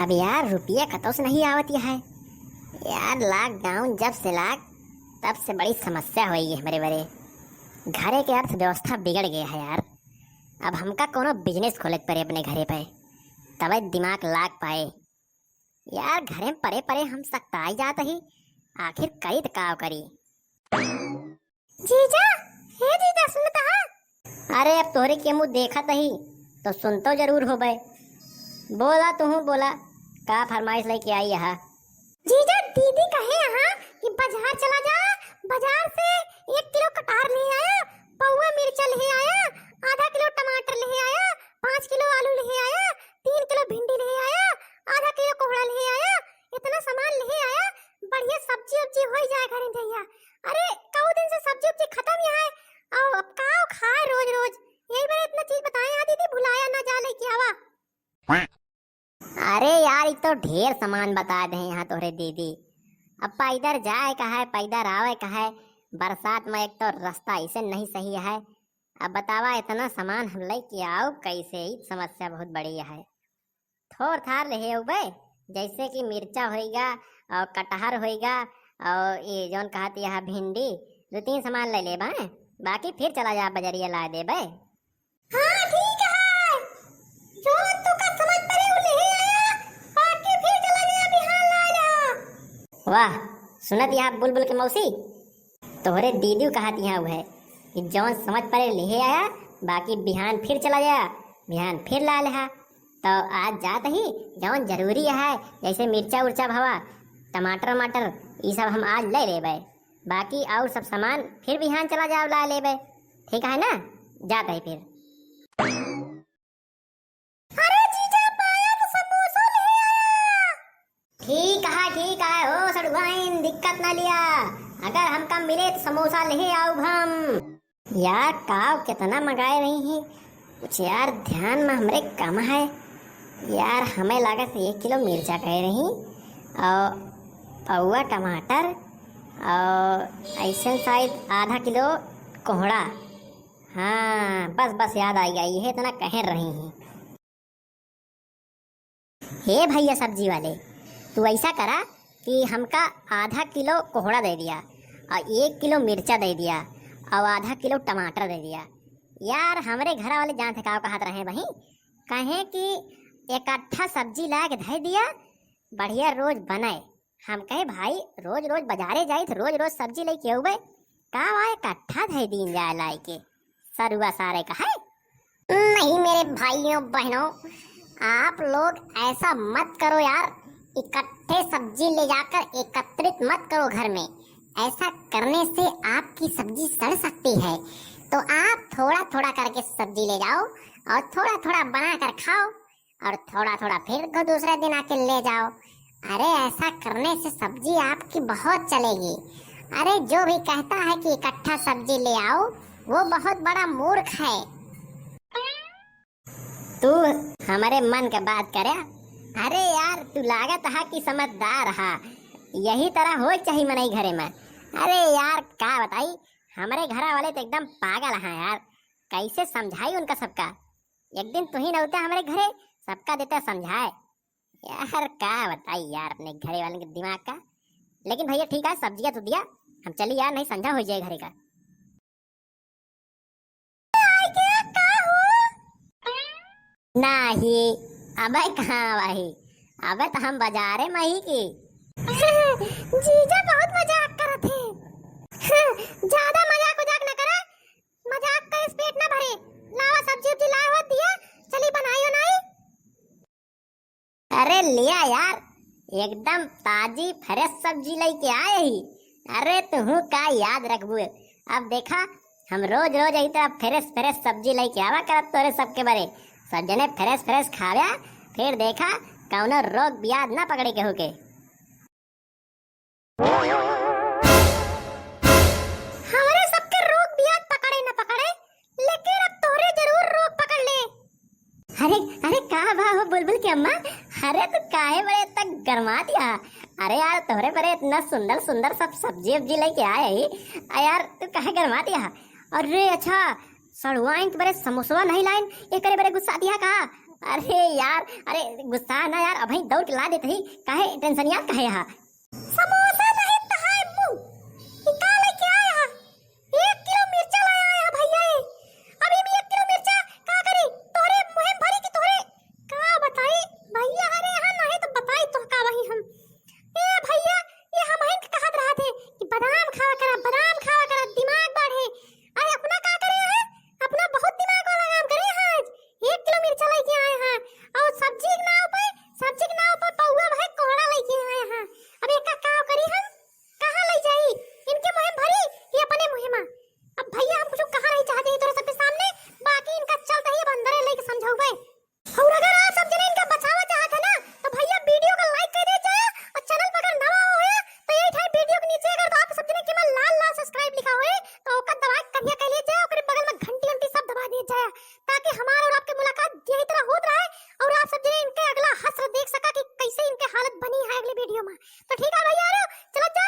अब यार रुपया कतौ से नहीं आवती है यार। लॉकडाउन जब से लाग तब से बड़ी समस्या हुई है हमारे बड़े घरे के अर्थव्यवस्था बिगड़ गया है यार। अब हमका कोनो बिजनेस खोले पड़े अपने घरे पे तब दिमाग लाग पाए यार। घरे में परे परे हम सकताई जात ही आखिर कई तो काव करी। जीजा हे जीजा सुनता है? अरे अब तोहरे के मुंह देखत ही तो सुन तो जरूर हो बे। बोला तू बोला का फरमाइश लेके आई है? जीजा दीदी कहे यहाँ कि बाजार चला जा, बाजार से 1 किलो कटहल ले आया, पौवा मिर्चा ले आया, आधा किलो टमाटर ले आया, 5 किलो आलू ले आया, 3 किलो भिंडी ले आया, आधा किलो कोहड़ा ले आया। इतना सामान ले आया, बढ़िया सब्जी उब्जी हो जाए घरे भैया। अरे कौ दिन से सब्जी उब्जी खत्म ही है और अब काओ खाए रोज रोज। यही बार इतना चीज बताए आ दीदी भुलाया ना जा ले के आवा। अरे यार ये तो ढेर सामान बता दे यहाँ तोहरे दीदी। अब पैदर जाए कहा है पैदर आवे कहा है, बरसात में एक तो रास्ता ऐसे नहीं सही है। अब बतावा इतना सामान हम लेके आओ कैसे? ही समस्या बहुत बड़ी है। थोड़ थार ले उबे जैसे कि मिर्चा होएगा और कटहर होएगा और ये जोन कहती है भिंडी, 2-3 सामान ले ले बे, बाकी फिर चला जा बजरिया ला दे बे। हाँ ठीक है, जो तू का समझ पड़े वो ले आया, बाकी फिर चला जा बिहान ला जा। वाह सुनत यहाँ बुलबुल के मौसी, तोहरे दीदी कहती है वह कि जौन समझ पड़े ले आया, बाकी बिहान फिर चला जा, बिहान फिर ला ले। तो आज जात ही जौन जरूरी है जैसे मिर्चा उर्चा भवा, टमाटर वमाटर ये सब हम आज ले लेबे, बाकी और सब सामान फिर बिहान चला जाओ ला लेबे। ठीक है ना? जाता है फिर। अरे जीजा पाया तो समोसा ले आया। ठीक है हो सड़वाइन, दिक्कत ना लिया, अगर हमका मिले तो समोसा ले आओ हम। यार काव कितना मंगाए नहीं है कुछ यार, ध्यान में हमरे कम है यार। हमें लागत 1 किलो मिर्चा कह रही और पौवा टमाटर और ऐसे शायद आधा किलो कोहड़ा। हाँ बस याद आ गया, ये इतना कह रही हैं। हे भैया सब्जी वाले, तू ऐसा करा कि हमका आधा किलो कोहड़ा दे दिया और 1 किलो मिर्चा दे दिया और आधा किलो टमाटर दे दिया। यार हमारे घर वाले जान थे का कहत रहे वही कहें कि इकट्ठा सब्जी ला के धै दिया, बढ़िया रोज बनाए। हम कहे भाई रोज रोज बाजारे जाए तो रोज रोज सब्जी लेके आवे, का आए इकट्ठा धै दिन जाए लाए के सरुआ सारे कहे। नहीं मेरे भाइयों बहनों, आप लोग ऐसा मत करो यार, इकट्ठे सब्जी ले जाकर एकत्रित मत करो घर में। ऐसा करने से आपकी सब्जी सड़ सकती है। तो आप थोड़ा थोड़ा करके सब्जी ले जाओ और थोड़ा थोड़ा बना कर खाओ और थोड़ा थोड़ा फिर दूसरे दिन आके ले जाओ। अरे ऐसा करने से सब्जी आपकी बहुत चलेगी। अरे जो भी कहता है कि इकट्ठा सब्जी ले आओ वो बहुत बड़ा मूर्ख है। तू हमारे मन के बात करे। अरे यार तू लागत है कि समझदार है, यही तरह हो चाहिए मनाई घरे में। अरे यार क्या बताई, हमारे घर वाले तो एकदम पागल हैं यार, कैसे समझाई उनका सबका। एक दिन तू ही न होता हमारे घरे, सबका देता समझाए। यार क्या बताई यार अपने घरे वाले के दिमाग का। लेकिन भैया ठीक है, सब्जियां तो दिया, हम चलिए यार, नहीं समझा हो जाए घरे का। नहीं अबे कहाँ भाई, अबे तो हम बाजारे में ही की। जीजा बहुत मजाक करत है। ज्यादा मजाक न करे, मजाक का इस पेट न भरे। लावा सब्जी उब्जी लाया हुआ दिया, चली बनाइयो नहीं। अरे लिया यार, एकदम ताजी फ्रेश सब्जी लेके आए ही। अरे तू का याद रखबू, अब देखा हम रोज रोज यही तरह फ्रेश सब्जी लेके आवा करत तोरे सबके बारे। सब जने फ्रेश खाव्या, फिर देखा कौनो रोग बियाद ना पकड़े के होके। हमारे सबके रोग बियाद पकड़े न पकड़े, लेकिन अब तोरे जरूर रोग पकड़ ले। अरे का भाव बुलबुल की अम्मा, अरे तू काहे बड़े तक गरमा दिया। अरे यार तोरे बड़े इतना सुंदर सब सब्जी उब्जी लेके आए ही, यार तू काहे गरमा दिया। अरे अच्छा सड़ुआइन के बड़े समोसा नहीं लाइन, एक करे बड़े गुस्सा दिया का। अरे यार, अरे गुस्सा ना यार, अभी दौड़ के ला देते ही, काहे टेंशन यार काहे यहाँ। समोसा नहीं तो है मुंह, निकाल के आया 1 किलो मिर्चा लाया है भैया ये। अभी भी 1 किलो मिर्चा का करी तोरे मुंह में भरी की तोरे का बताई भैया। अरे यहाँ नहीं तो बताई तो का वही हम ए भैया, ये हम ही कहत रहा थे कि बादाम खावा करा दिमाग बढ़े। अरे अपना का करे है, अपना बहुत दिमाग वाला काम करे हैं आज। 1 किलो मिर्चा लेके आए हैं और सब्जी के नाव पे पौवा भाई कोहड़ा लेके आए हैं। अब एक का करी हम कहां ले जाई, इनके मुंह में भरी ये अपने मुंह में। अब भैया हम कुछ कहां नहीं चाहते तोरे सबके सामने, बाकी इनका चलता ही बंदरे लेके समझाऊबे। और अगर आप सब जने इनका बचावा चाहते ना तो भैया वीडियो को लाइक कर दीजिए और चैनल पर अगर नवा हो है तो यही ठाई वीडियो के नीचे अगर आप सब जने के में लाल लाल सब्सक्राइब लिखा हुआ है तो ओका दबा करिया कर लीजिए और बगल में घंटी सब दबा दीजिए ताकि हमारा और आपकी मुलाकात यही तरह होत रहे और आप सब जने इनके अगला हश्र देख सका कि कैसे इनके हालत बनी है अगले वीडियो में। तो ठीक है भैया, चलो जा।